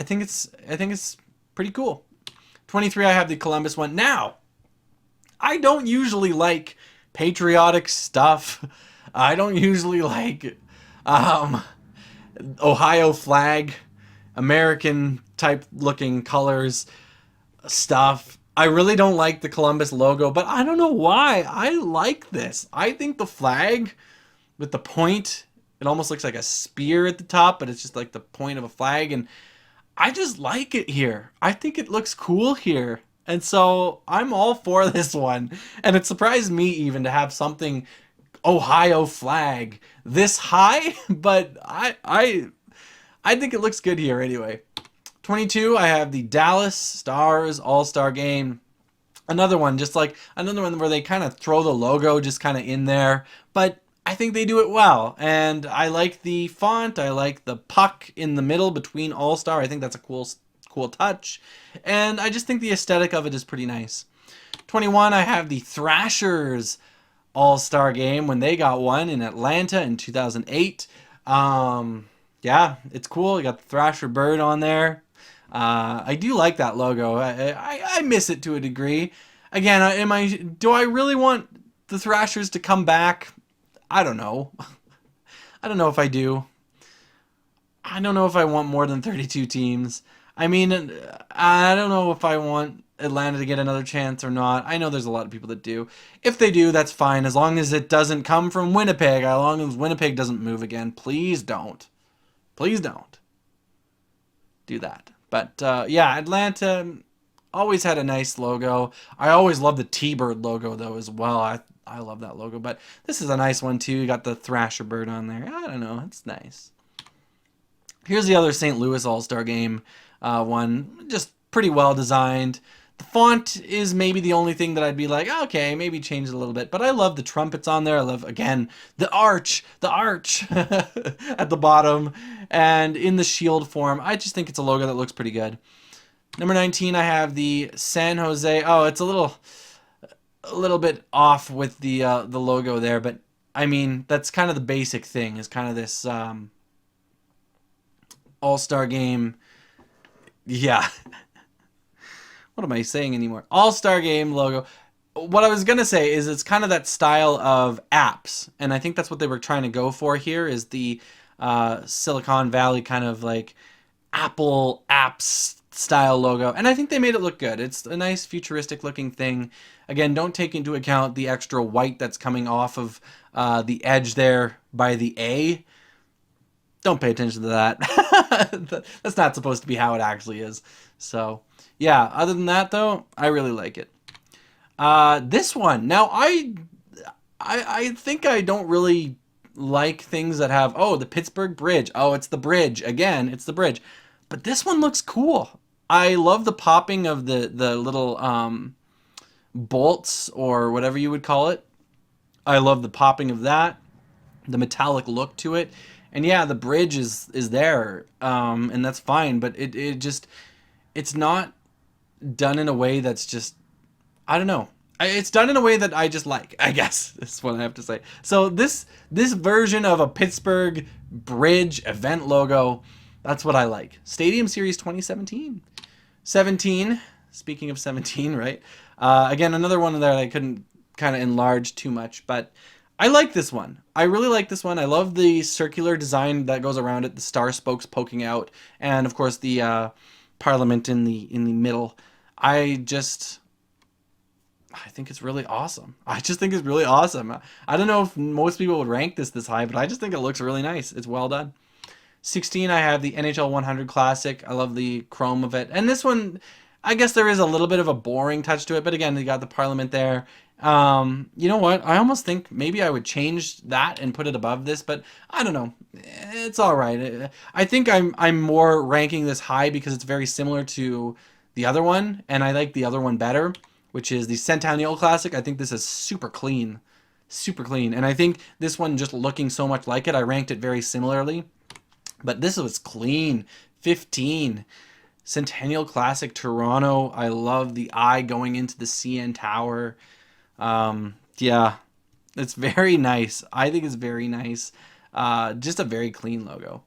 think it's pretty cool. 23, I have the Columbus one. Now, I don't usually like patriotic stuff. I don't usually like Ohio flag, American type looking colors stuff. I really don't like the Columbus logo, but I don't know why. I like this. I think the flag with the point, it almost looks like a spear at the top, but it's just like the point of a flag, and I just like it here. I think it looks cool here. And so I'm all for this one. And it surprised me even to have something Ohio flag this high, but I think it looks good here anyway. 22, I have the Dallas Stars All-Star Game. Another one, just like another one where they kind of throw the logo just kind of in there, but I think they do it well. And I like the font. I like the puck in the middle between All-Star. I think that's a cool touch. And I just think the aesthetic of it is pretty nice. 21, I have the Thrashers All-Star Game when they got one in Atlanta in 2008. Yeah, it's cool. You got the Thrasher bird on there. I do like that logo. I miss it to a degree. Again, do I really want the Thrashers to come back? I don't know. I don't know if I do. I don't know if I want more than 32 teams. I mean, I don't know if I want Atlanta to get another chance or not. I know there's a lot of people that do. If they do, that's fine. As long as it doesn't come from Winnipeg. As long as Winnipeg doesn't move again. Please don't. Please don't do that. But yeah, Atlanta always had a nice logo. I always love the T-Bird logo, though, as well. I love that logo. But this is a nice one, too. You got the Thrasher bird on there. I don't know. It's nice. Here's the other St. Louis All-Star Game one. Just pretty well designed. The font is maybe the only thing that I'd be like, okay, maybe change it a little bit. But I love the trumpets on there. I love, again, the arch at the bottom and in the shield form. I just think it's a logo that looks pretty good. Number 19, I have the San Jose. Oh, it's a little bit off with the logo there, but I mean, that's kind of the basic thing, is kind of this All-Star Game. Yeah. What am I saying anymore? All-Star Game logo. What I was going to say is it's kind of that style of apps. And I think that's what they were trying to go for here, is the Silicon Valley kind of like Apple apps style logo. And I think they made it look good. It's a nice futuristic looking thing. Again, don't take into account the extra white that's coming off of the edge there by the A. don't pay attention to that. That's not supposed to be how it actually is. So, yeah, other than that, though, I really like it. This one. Now, I think I don't really like things that have, oh, the Pittsburgh Bridge. Oh, it's the bridge. Again, it's the bridge. But this one looks cool. I love the popping of the little bolts or whatever you would call it. I love the popping of that, the metallic look to it. And yeah, the bridge is there, and that's fine. But it just it's not done in a way that's just I don't know. It's done in a way that I just like. I guess is what I have to say. So this version of a Pittsburgh Bridge event logo, that's what I like. Stadium Series 2017, 17. Speaking of 17, right? Again, another one that I couldn't kind of enlarge too much, but I like this one. I really like this one. I love the circular design that goes around it, the star spokes poking out, and of course the Parliament in the middle. I think it's really awesome. I just think it's really awesome. I don't know if most people would rank this high, but I just think it looks really nice. It's well done. 16, I have the NHL 100 Classic. I love the chrome of it. And this one, I guess there is a little bit of a boring touch to it, but again, you got the Parliament there. You know what? I almost think maybe I would change that and put it above this, but I don't know. It's all right. I think I'm more ranking this high because it's very similar to the other one, and I like the other one better, which is the Centennial Classic. I think this is super clean. Super clean. And I think this one, just looking so much like it, I ranked it very similarly. But this was clean. 15. Centennial Classic Toronto. I love the eye going into the CN Tower. Yeah, it's very nice. I think it's very nice. Just a very clean logo.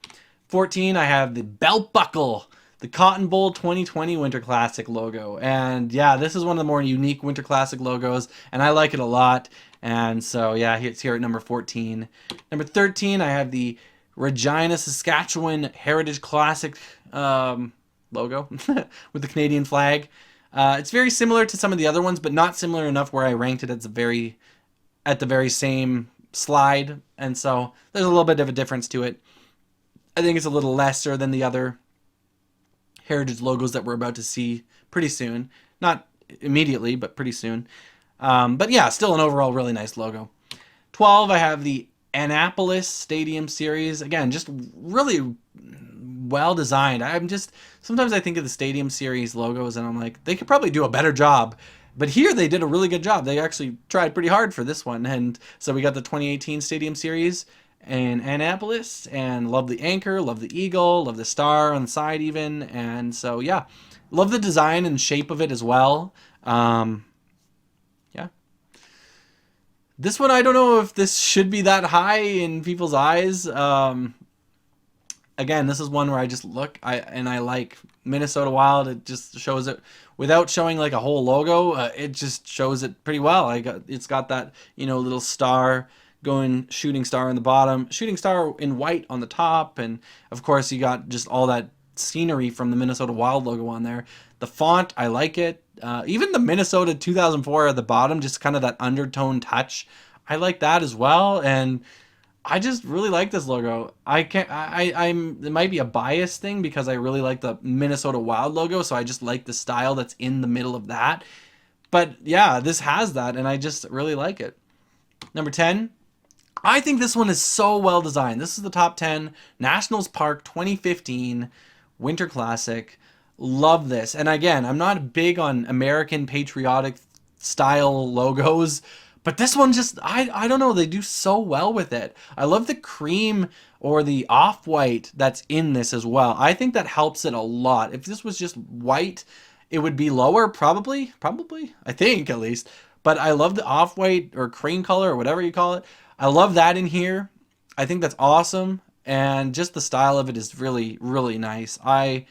14, I have the belt buckle, the Cotton Bowl 2020 Winter Classic logo. And yeah, this is one of the more unique Winter Classic logos, and I like it a lot. And so yeah, it's here at number 14. Number 13, I have the Regina, Saskatchewan Heritage Classic logo with the Canadian flag. It's very similar to some of the other ones, but not similar enough where I ranked it at the very same slide, and so there's a little bit of a difference to it. I think it's a little lesser than the other heritage logos that we're about to see pretty soon. Not immediately, but pretty soon. But yeah, still an overall really nice logo. 12, I have the Annapolis Stadium Series. Again, just really well designed. Sometimes I think of the Stadium Series logos and I'm like, they could probably do a better job. But here they did a really good job. They actually tried pretty hard for this one. And so we got the 2018 Stadium Series in Annapolis, and love the anchor, love the eagle, love the star on the side even. And so yeah, love the design and shape of it as well. Yeah. This one, I don't know if this should be that high in people's eyes. Again, this is one where I just look, I like Minnesota Wild. It just shows it without showing like a whole logo. It just shows it pretty well. It's got that little star going, shooting star in the bottom, shooting star in white on the top, and of course you got just all that scenery from the Minnesota Wild logo on there. The font, I like it. Even the Minnesota 2004 at the bottom, just kind of that undertone touch, I like that as well. And I just really like this logo. It might be a bias thing because I really like the Minnesota Wild logo, so I just like the style that's in the middle of that. But yeah, this has that, and I just really like it. Number 10, I think this one is so well designed. This is the top 10 Nationals Park 2015 Winter Classic. Love this. And again, I'm not big on American patriotic style logos, but this one just, I don't know, they do so well with it. I love the cream or the off-white that's in this as well. I think that helps it a lot. If this was just white, it would be lower, probably, I think at least. But I love the off-white or cream color or whatever you call it. I love that in here. I think that's awesome. And just the style of it is really, really nice. I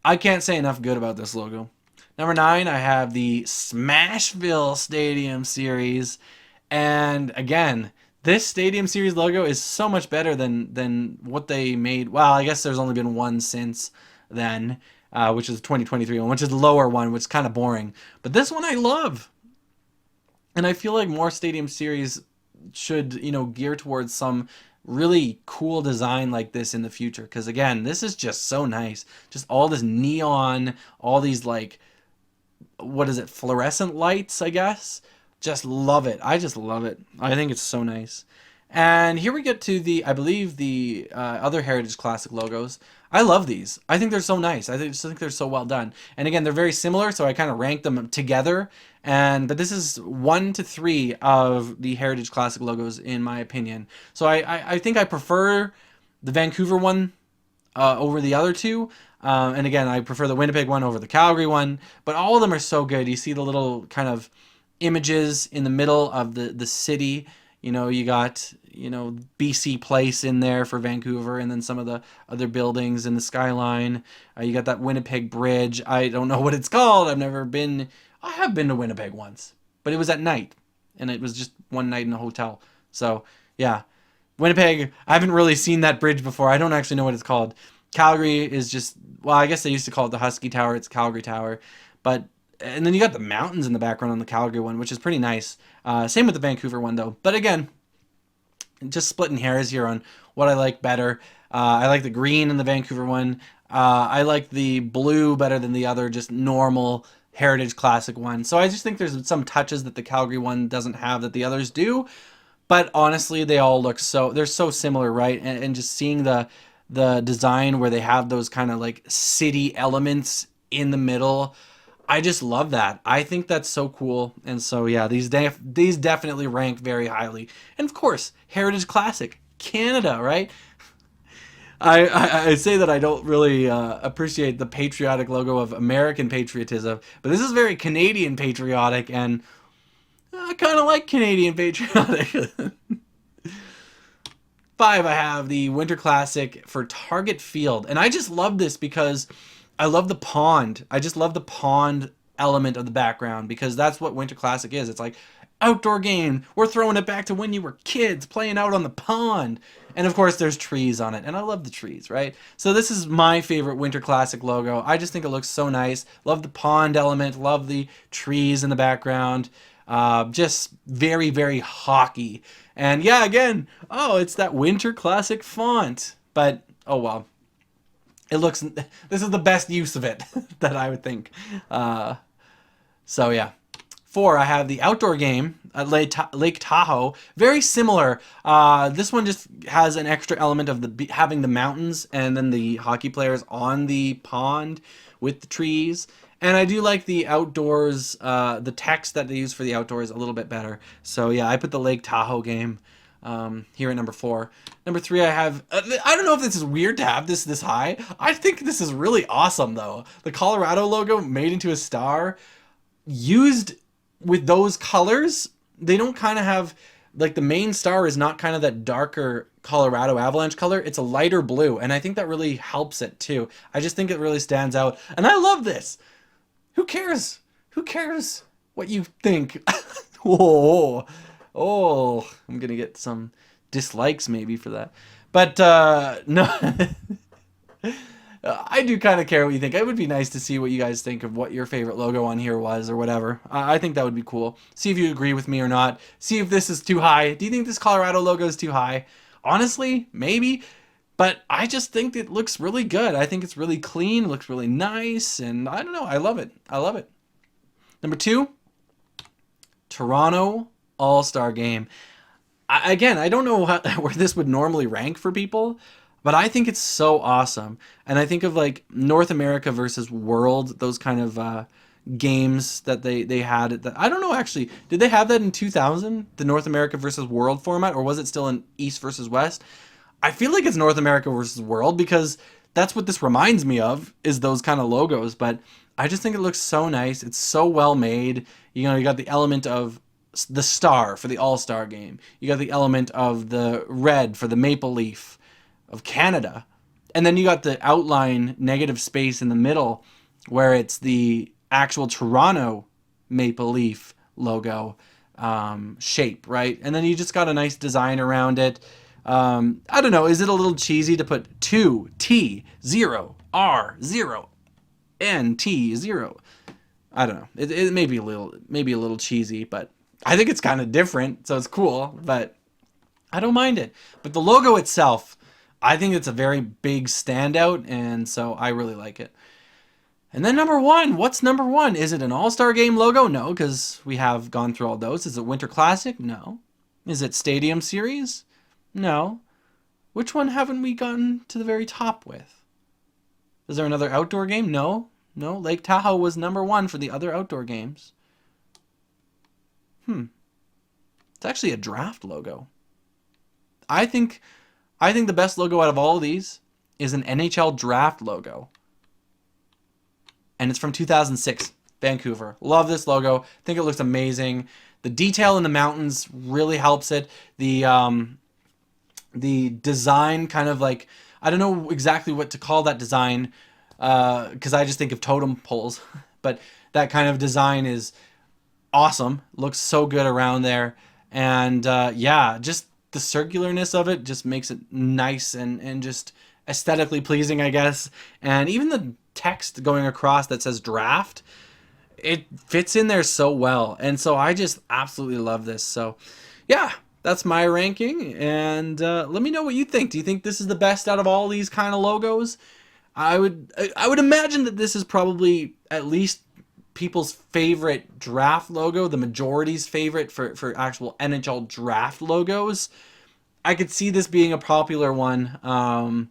can't say enough good about this logo. Number 9, I have the Smashville Stadium Series. And again, this Stadium Series logo is so much better than what they made. Well, I guess there's only been one since then, which is the 2023 one, which is the lower one, which is kind of boring. But this one I love. And I feel like more Stadium Series should, gear towards some really cool design like this in the future. Because again, this is just so nice. Just all this neon, all these like, what is it, fluorescent lights, I guess. Just love it. I just love it. I think it's so nice. And here we get to the, I believe, the other Heritage Classic logos. I love these. I think they're so nice. Just think they're so well done. And again, they're very similar, so I kind of rank them together. But this is 1 to 3 of the Heritage Classic logos, in my opinion. So I think I prefer the Vancouver one over the other two. And again, I prefer the Winnipeg one over the Calgary one. But all of them are so good. You see the little kind of images in the middle of the city. You know, you got, BC Place in there for Vancouver, and then some of the other buildings in the skyline. You got that Winnipeg Bridge. I don't know what it's called. I've never been. I have been to Winnipeg once, but it was at night, and it was just one night in a hotel. So, yeah. Winnipeg, I haven't really seen that bridge before. I don't actually know what it's called. Calgary is just, well, I guess they used to call it the Husky Tower. It's Calgary Tower. But, and then you got the mountains in the background on the Calgary one, which is pretty nice. Same with the Vancouver one, though. But again, just splitting hairs here on what I like better. I like the green in the Vancouver one. I like the blue better than the other, just normal Heritage Classic one. So I just think there's some touches that the Calgary one doesn't have that the others do. But honestly, they all look they're so similar, right? And just seeing the design where they have those kind of like city elements in the middle, I just love that. I think that's so cool. And so yeah, these definitely rank very highly. And of course, Heritage Classic, Canada, right? I say that I don't really appreciate the patriotic logo of American patriotism, but this is very Canadian patriotic, and I kind of like Canadian patriotic. 5, I have the Winter Classic for Target Field. And I just love this because I love the pond. I just love the pond element of the background, because that's what Winter Classic is. It's like, outdoor game. We're throwing it back to when you were kids playing out on the pond. And of course, there's trees on it. And I love the trees, right? So this is my favorite Winter Classic logo. I just think it looks so nice. Love the pond element. Love the trees in the background. Just very, very hockey. And yeah, again, oh, it's that Winter Classic font. But, oh well. It looks, this is the best use of it that I would think. So yeah. 4, I have the outdoor game at Lake Tahoe. Very similar. This one just has an extra element of having the mountains and then the hockey players on the pond with the trees. And I do like the outdoors, the text that they use for the outdoors a little bit better. So yeah, I put the Lake Tahoe game here at number 4. Number 3, I have, I don't know if this is weird to have this high. I think this is really awesome though. The Colorado logo made into a star, used with those colors. They don't kind of have, like, the main star is not kind of that darker Colorado Avalanche color. It's a lighter blue, and I think that really helps it too. I just think it really stands out, and I love this. Who cares? Who cares what you think? Oh, I'm gonna get some dislikes maybe for that. But no, I do kind of care what you think. It would be nice to see what you guys think of what your favorite logo on here was or whatever. I think that would be cool. See if you agree with me or not. See if this is too high. Do you think this Colorado logo is too high? Honestly, maybe. But I just think it looks really good. I think it's really clean, looks really nice, and I don't know. I love it. I love it. Number 2, Toronto All-Star Game. Again, I don't know where this would normally rank for people, but I think it's so awesome. And I think of like North America versus World, those kind of games that they had. I don't know, actually. Did they have that in 2000? The North America versus World format? Or was it still in East versus West? I feel like it's North America versus World, because that's what this reminds me of, is those kind of logos. But I just think it looks so nice. It's so well made. You know, you got the element of the star for the All-Star Game. You got the element of the red for the Maple Leaf of Canada. And then you got the outline negative space in the middle where it's the actual Toronto Maple Leaf logo shape, right? And then you just got a nice design around it. I don't know, is it a little cheesy to put 2T0R0NT0? I don't know. It may be a little cheesy, but I think it's kind of different, so it's cool. But I don't mind it. But the logo itself, I think it's a very big standout, and so I really like it. And then number one, what's number one? Is it an All-Star Game logo? No, because we have gone through all those. Is it Winter Classic? No. Is it Stadium Series? No. Which one haven't we gotten to the very top with? Is there another outdoor game? No. No, Lake Tahoe was number one for the other outdoor games. It's actually a draft logo. I think the best logo out of all of these is an NHL draft logo. And it's from 2006, Vancouver. Love this logo. Think it looks amazing. The detail in the mountains really helps it. The design kind of like, I don't know exactly what to call that design, because I just think of totem poles. But that kind of design is awesome. Looks so good around there. And yeah, just the circularness of it just makes it nice and just aesthetically pleasing, I guess. And even the text going across that says draft, it fits in there so well. And so I just absolutely love this. So yeah, that's my ranking. And let me know what you think. Do you think this is the best out of all these kind of logos? I would imagine that this is probably at least people's favorite draft logo, the majority's favorite for actual NHL draft logos. I could see this being a popular one.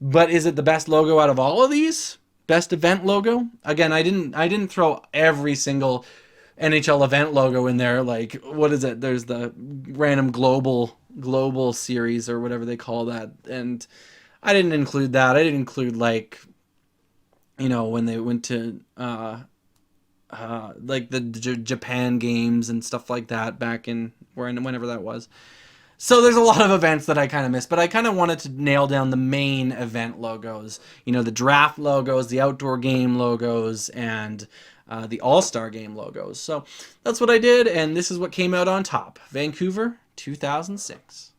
But is it the best logo out of all of these? Best event logo? Again, I didn't throw every single NHL event logo in there. Like, what is it? There's the random global series or whatever they call that, and I didn't include that. I didn't include, like, when they went to like the Japan games and stuff like that back in whenever that was. So there's a lot of events that I kind of missed, but I kind of wanted to nail down the main event logos. The draft logos, the outdoor game logos, and the All-Star Game logos. So that's what I did, and this is what came out on top. Vancouver, 2006.